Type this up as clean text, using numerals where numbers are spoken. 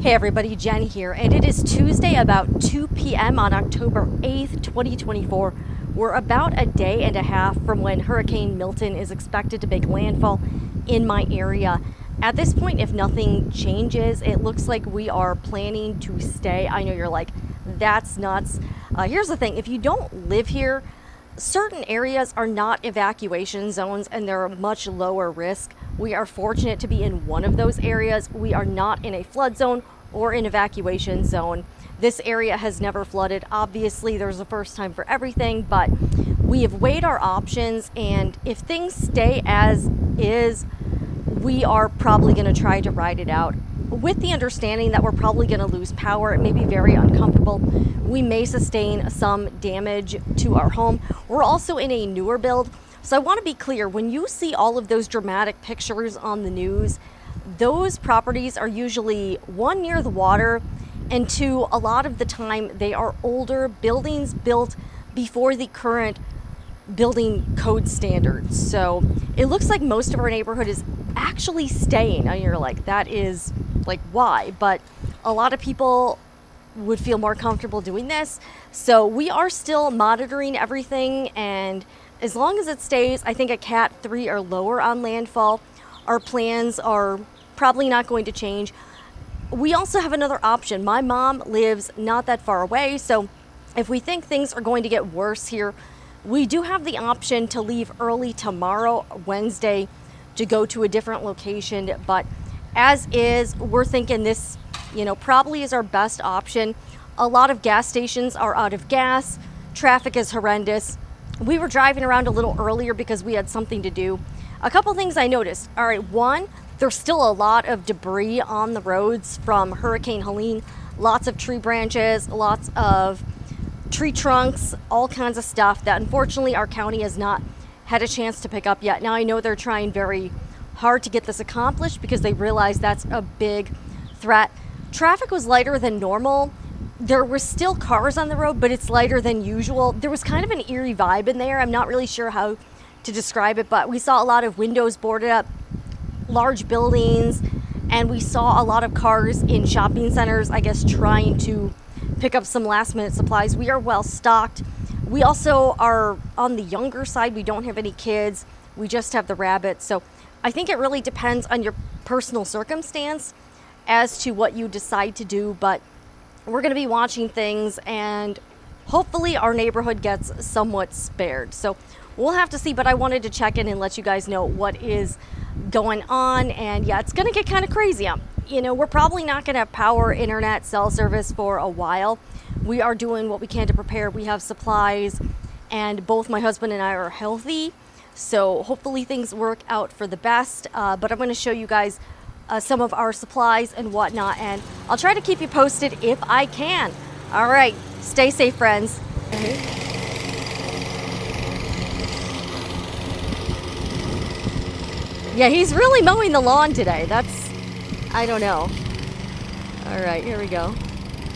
Hey everybody, Jen here, and it is Tuesday about 2 p.m. on October 8th, 2024. We're about a day and a half from when Hurricane Milton is expected to make landfall in my area. At this point, if nothing changes, it looks like we are planning to stay. I know you're like, that's nuts. Here's the thing, if you don't live here, certain areas are not evacuation zones and they're a much lower risk. We are fortunate to be in one of those areas. We are not in a flood zone or an evacuation zone. This area has never flooded. Obviously, there's a first time for everything, but we have weighed our options, and if things stay as is, we are probably going to try to ride it out with the understanding that we're probably going to lose power. It may be very uncomfortable. We may sustain some damage to our home. We're also in a newer build. So I want to be clear, when you see all of those dramatic pictures on the news, those properties are usually, one, near the water, and two, a lot of the time they are older buildings built before the current building code standards. So it looks like most of our neighborhood is actually staying. And you're like, that is like, why? But a lot of people would feel more comfortable doing this. So we are still monitoring everything, and as long as it stays, I think a Cat 3 or lower on landfall, our plans are probably not going to change. We also have another option. My mom lives not that far away, so if we think things are going to get worse here, we do have the option to leave early tomorrow, Wednesday, to go to a different location. But as is, we're thinking this, probably is our best option. A lot of gas stations are out of gas. Traffic is horrendous. We were driving around a little earlier because we had something to do. A couple things I noticed. All right, one, there's still a lot of debris on the roads from Hurricane Helene. Lots of tree branches, lots of tree trunks, all kinds of stuff that unfortunately our county has not had a chance to pick up yet. Now I know they're trying very hard to get this accomplished because they realize that's a big threat. Traffic was lighter than normal. There were still cars on the road, but it's lighter than usual. There was kind of an eerie vibe in there. I'm not really sure how to describe it, but we saw a lot of windows boarded up, large buildings, and we saw a lot of cars in shopping centers, I guess, trying to pick up some last minute supplies. We are well stocked. We also are on the younger side. We don't have any kids. We just have the rabbits. So I think it really depends on your personal circumstance as to what you decide to do, but we're going to be watching things, and hopefully our neighborhood gets somewhat spared. So we'll have to see, but I wanted to check in and let you guys know what is going on. And yeah, it's going to get kind of crazy. We're probably not going to have power, internet, cell service for a while. We are doing what we can to prepare. We have supplies, and both my husband and I are healthy. So hopefully things work out for the best. But I'm going to show you guys some of our supplies and whatnot, and I'll try to keep you posted if I can. All right, stay safe, friends. Yeah, he's really mowing the lawn today. I don't know. All right, here we go.